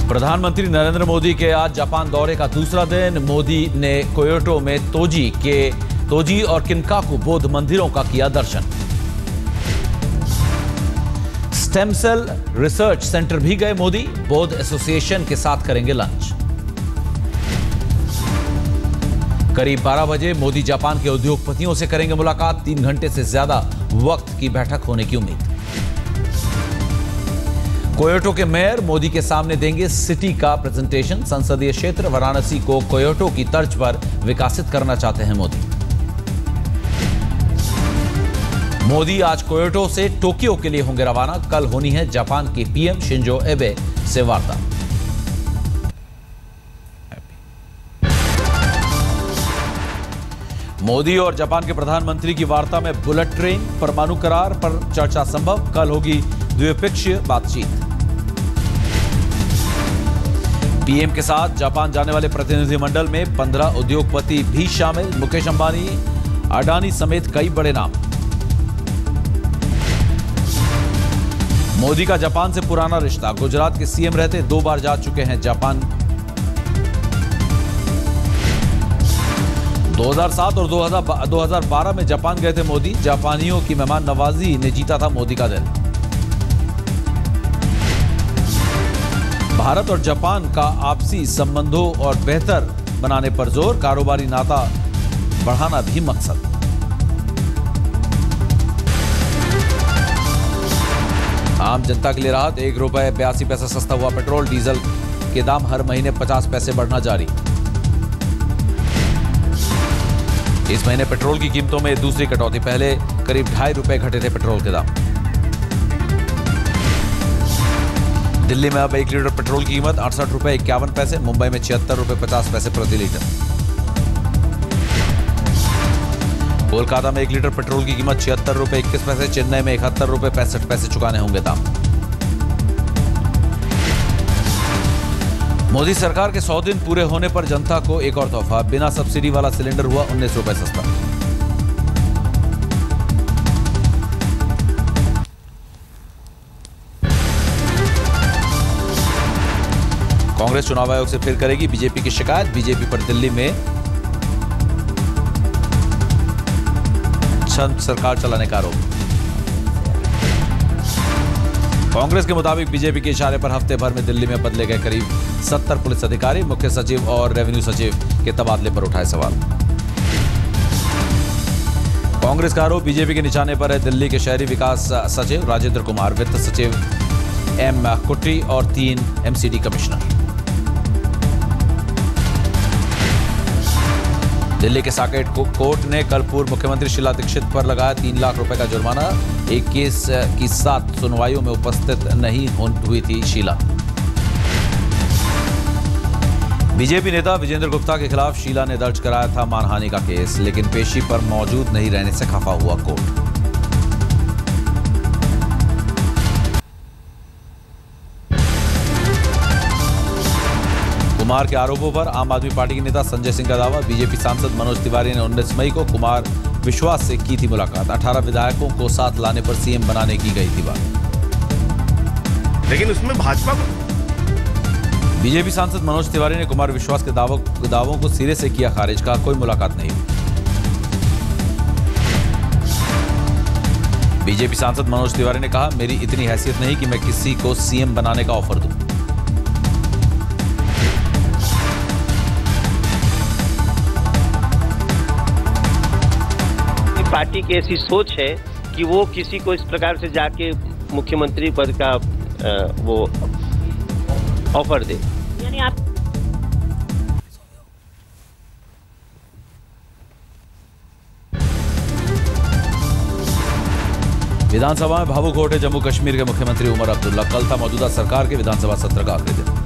प्रधानमंत्री नरेंद्र मोदी के आज जापान दौरे का दूसरा दिन। मोदी ने क्योटो में तोजी और किनकाकु बौद्ध मंदिरों का किया दर्शन। स्टेम सेल रिसर्च सेंटर भी गए मोदी। बौद्ध एसोसिएशन के साथ करेंगे लंच। करीब 12 बजे मोदी जापान के उद्योगपतियों से करेंगे मुलाकात। 3 घंटे से ज्यादा वक्त की बैठक होने की उम्मीद। क्योटो के मेयर मोदी के सामने देंगे सिटी का प्रेजेंटेशन। संसदीय क्षेत्र वाराणसी को क्योटो की तर्ज पर विकसित करना चाहते हैं मोदी। मोदी आज क्योटो से टोक्यो के लिए होंगे रवाना। कल होनी है जापान के पीएम शिंजो एबे से वार्ता। मोदी और जापान के प्रधानमंत्री की वार्ता में बुलेट ट्रेन, परमाणु करार पर चर्चा संभव। कल होगी द्विपक्षीय बातचीत। पीएम के साथ जापान जाने वाले प्रतिनिधिमंडल में 15 उद्योगपति भी शामिल। मुकेश अंबानी, अडानी समेत कई बड़े नाम। मोदी का जापान से पुराना रिश्ता। गुजरात के सीएम रहते 2 बार जा चुके हैं जापान। 2007 और 2012 में जापान गए थे मोदी। जापानियों की मेहमान नवाजी ने जीता था मोदी का दिल। भारत और जापान का आपसी संबंधों और बेहतर बनाने पर जोर। कारोबारी नाता बढ़ाना भी मकसद। आम जनता के लिए राहत। ₹1.82 सस्ता हुआ पेट्रोल। डीजल के दाम हर महीने 50 पैसे बढ़ना जारी। इस महीने पेट्रोल की कीमतों में दूसरी कटौती। पहले करीब ₹2.5 घटे थे पेट्रोल के दाम। दिल्ली में अब 1 लीटर पेट्रोल की कीमत ₹68.51। मुंबई में ₹76.50 प्रति लीटर। कोलकाता में 1 लीटर पेट्रोल की कीमत ₹76.21। चेन्नई में ₹71.65 चुकाने होंगे दाम। मोदी सरकार के 100 दिन पूरे होने पर जनता को एक और तोहफा। बिना सब्सिडी वाला सिलेंडर हुआ ₹19 सस्ता। कांग्रेस चुनाव आयोग से फिर करेगी बीजेपी की शिकायत। बीजेपी पर दिल्ली में छद्म सरकार चलाने का आरोप। कांग्रेस के मुताबिक बीजेपी के इशारे पर हफ्ते भर में दिल्ली में बदले गए करीब 70 पुलिस अधिकारी। मुख्य सचिव और रेवेन्यू सचिव के तबादले पर उठाए सवाल। कांग्रेस का आरोप बीजेपी के निशाने पर है। दिल्ली के शहरी विकास सचिव राजेंद्र कुमार, वित्त सचिव एम कुट्टी और 3 एमसीडी कमिश्नर। दिल्ली के साकेत कोर्ट ने कल पूर्व मुख्यमंत्री शीला दीक्षित पर लगाया ₹3 लाख का जुर्माना। एक केस की 7 सुनवाइयों में उपस्थित नहीं हुई थी शीला। बीजेपी नेता विजेंद्र गुप्ता के खिलाफ शीला ने दर्ज कराया था मानहानि का केस, लेकिन पेशी पर मौजूद नहीं रहने से खफा हुआ कोर्ट। कुमार के आरोपों पर आम आदमी पार्टी के नेता संजय सिंह का दावा। बीजेपी सांसद मनोज तिवारी ने 19 मई को कुमार विश्वास से की थी मुलाकात। 18 विधायकों को साथ लाने पर सीएम बनाने की गई थी बात, लेकिन उसमें भाजपा को। बीजेपी सांसद मनोज तिवारी ने कुमार विश्वास के दावों को सिरे से किया खारिज। का कोई मुलाकात नहीं। बीजेपी सांसद मनोज तिवारी ने कहा, मेरी इतनी हैसियत नहीं कि मैं किसी को सीएम बनाने का ऑफर दूं। पार्टी की ऐसी सोच है कि वो किसी को इस प्रकार से जाके मुख्यमंत्री पद का वो ऑफर दे। यानी आप विधानसभा में भावुक हो उठे जम्मू कश्मीर के मुख्यमंत्री उमर अब्दुल्ला। कल था मौजूदा सरकार के विधानसभा सत्र का आखिरी दिन।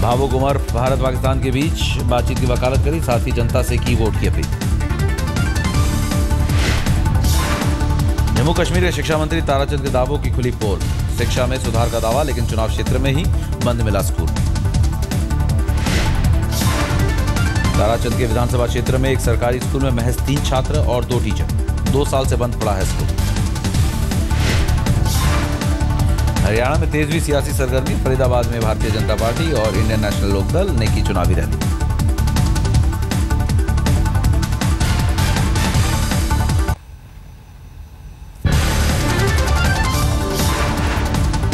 भावुक उमर भारत पाकिस्तान के बीच बातचीत की वकालत करी, साथ ही जनता से की वोट की अपील। जम्मू कश्मीर के शिक्षा मंत्री ताराचंद के दावों की खुली पोल। शिक्षा में सुधार का दावा, लेकिन चुनाव क्षेत्र में ही बंद मिला स्कूल। ताराचंद के विधानसभा क्षेत्र में एक सरकारी स्कूल में महज 3 छात्र और 2 टीचर। 2 साल से बंद पड़ा है स्कूल। हरियाणा में तेज हुई सियासी सरगर्मी। फरीदाबाद में भारतीय जनता पार्टी और इंडियन नेशनल लोकदल ने की चुनावी रैली।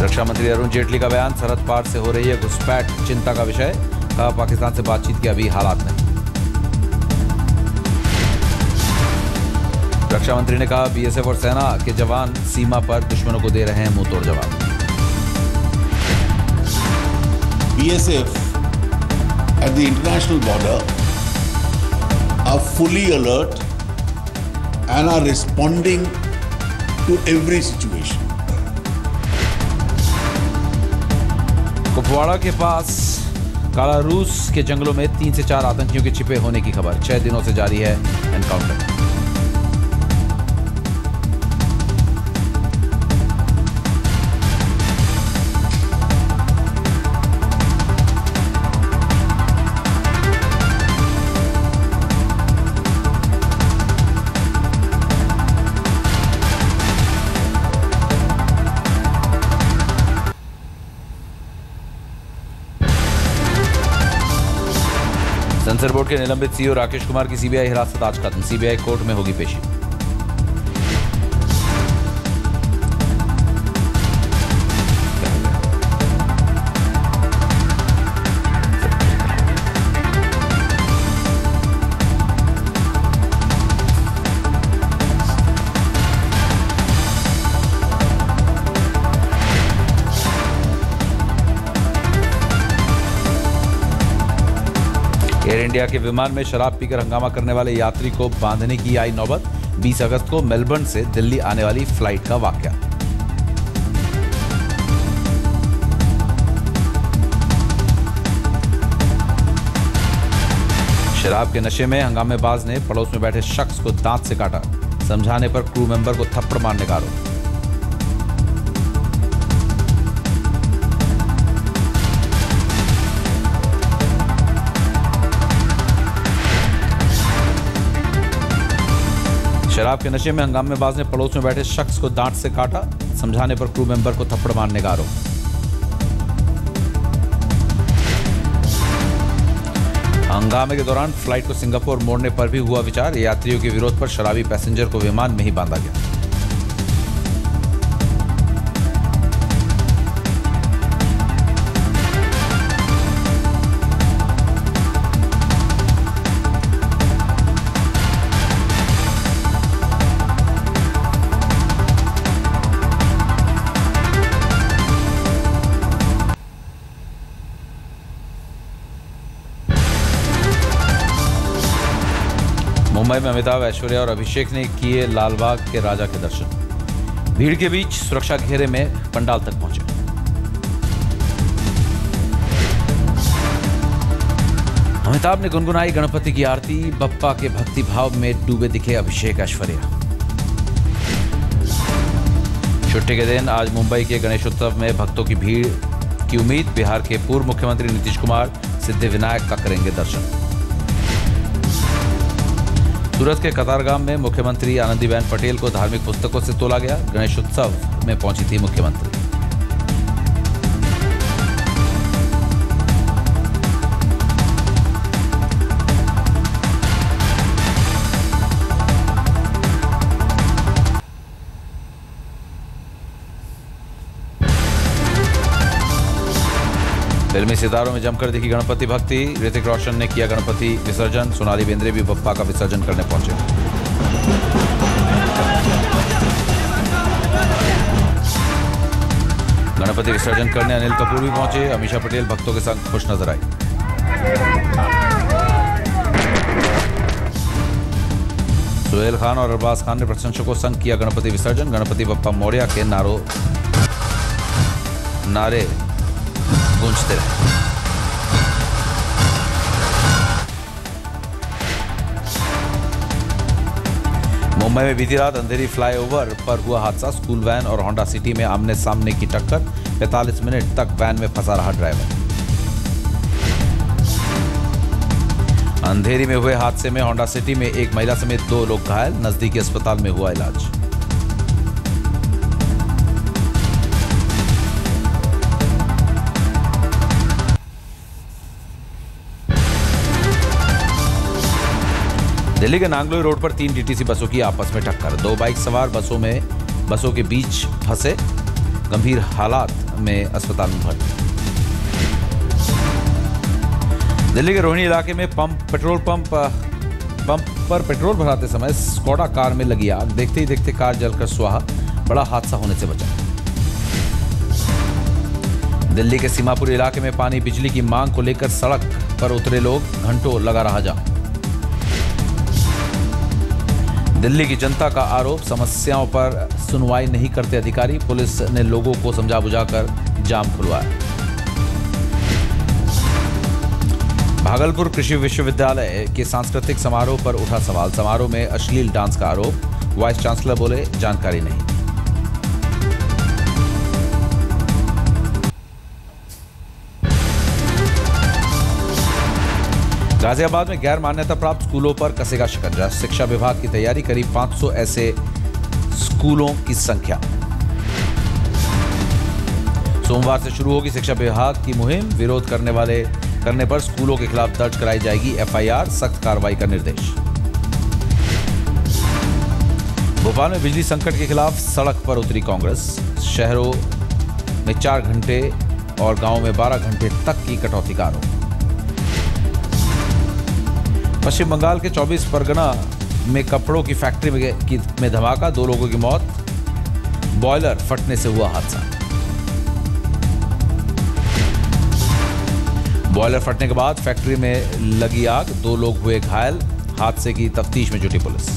रक्षा मंत्री अरुण जेटली का बयान, सरहद पार से हो रही है घुसपैठ चिंता का विषय। कहा, पाकिस्तान से बातचीत के अभी हालात नहीं। रक्षा मंत्री ने कहा, बीएसएफ और सेना के जवान सीमा पर दुश्मनों को दे रहे हैं मुंहतोड़ जवाब। BSF at the international border are fully alert and are responding to every situation. Kupwara के पास कालारूस के जंगलों में 3 से 4 आतंकियों के छिपे होने की खबर। 6 दिनों से जारी है एनकाउंटर। सेंसर बोर्ड के निलंबित सीईओ राकेश कुमार की सीबीआई हिरासत आज खत्म। सीबीआई कोर्ट में होगी पेशी। एयर इंडिया के विमान में शराब पीकर हंगामा करने वाले यात्री को बांधने की आई नौबत। 20 अगस्त को मेलबर्न से दिल्ली आने वाली फ्लाइट का वाकया। शराब के नशे में हंगामेबाज ने पड़ोस में बैठे शख्स को दांत से काटा। समझाने पर क्रू मेंबर को थप्पड़ मारने का आरोप। शराब के नशे में हंगामेबाज ने पड़ोस में बैठे शख्स को दांत से काटा। समझाने पर क्रू मेंबर को थप्पड़ मारने का आरोप। हंगामे के दौरान फ्लाइट को सिंगापुर मोड़ने पर भी हुआ विचार। यात्रियों के विरोध पर शराबी पैसेंजर को विमान में ही बांधा गया। मुंबई में अमिताभ, ऐश्वर्या और अभिषेक ने किए लालबाग के राजा के दर्शन। भीड़ के बीच सुरक्षा घेरे में पंडाल तक पहुंचे। अमिताभ ने गुनगुनाई गणपति की आरती। बप्पा के भक्ति भाव में डूबे दिखे अभिषेक, ऐश्वर्या। छुट्टी के दिन आज मुंबई के गणेशोत्सव में भक्तों की भीड़ की उम्मीद। बिहार के पूर्व मुख्यमंत्री नीतीश कुमार सिद्धिविनायक का करेंगे दर्शन। सूरत के कतारगाम में मुख्यमंत्री आनंदीबेन पटेल को धार्मिक पुस्तकों से तोला गया। गणेशोत्सव में पहुंची थी मुख्यमंत्री। फिल्मी सितारों में जमकर दिखी गणपति भक्ति। ऋतिक रोशन ने किया गणपति विसर्जन। सोनाली बेंद्रे भी बप्पा का विसर्जन करने पहुंचे। गणपति विसर्जन करने अनिल कपूर भी पहुंचे। अमीषा पटेल भक्तों के संग खुश नजर आई। सुहेल खान और अरबाज खान ने प्रशंसकों संग किया गणपति विसर्जन। गणपति बप्पा मौर्य के नारे गूंजते रहे। मुंबई में बीती रात अंधेरी फ्लाईओवर पर हुआ हादसा। स्कूल वैन और होंडा सिटी में आमने सामने की टक्कर। 45 मिनट तक वैन में फंसा रहा ड्राइवर। अंधेरी में हुए हादसे में होंडा सिटी में एक महिला समेत 2 लोग घायल। नजदीकी अस्पताल में हुआ इलाज। दिल्ली के नांगलोई रोड पर 3 डीटीसी बसों की आपस में टक्कर। 2 बाइक सवार बसों के बीच फंसे, गंभीर हालात में अस्पताल में भर्ती। दिल्ली के रोहिणी इलाके में पेट्रोल पंप पर पेट्रोल भराते समय स्कोडा कार में लगी आग। देखते ही देखते कार जलकर स्वाहा, बड़ा हादसा होने से बचा। दिल्ली के सीमापुर इलाके में पानी बिजली की मांग को लेकर सड़क पर उतरे लोग, घंटों लगा रहा जाम। दिल्ली की जनता का आरोप, समस्याओं पर सुनवाई नहीं करते अधिकारी। पुलिस ने लोगों को समझा बुझाकर जाम खुलवाया। भागलपुर कृषि विश्वविद्यालय के सांस्कृतिक समारोह पर उठा सवाल। समारोह में अश्लील डांस का आरोप। वाइस चांसलर बोले, जानकारी नहीं। गाजियाबाद में गैर मान्यता प्राप्त स्कूलों पर कसेगा शिकंजा। शिक्षा विभाग की तैयारी, करीब 500 ऐसे स्कूलों की संख्या। सोमवार से शुरू होगी शिक्षा विभाग की मुहिम। विरोध करने पर स्कूलों के खिलाफ दर्ज कराई जाएगी एफआईआर। सख्त कार्रवाई का निर्देश। भोपाल में बिजली संकट के खिलाफ सड़क पर उतरी कांग्रेस। शहरों में 4 घंटे और गांवों में 12 घंटे तक की कटौती का आरोप। पश्चिम बंगाल के 24 परगना में कपड़ों की फैक्ट्री में धमाका। 2 लोगों की मौत, बॉयलर फटने से हुआ हादसा। बॉयलर फटने के बाद फैक्ट्री में लगी आग, 2 लोग हुए घायल। हादसे की तफ्तीश में जुटी पुलिस।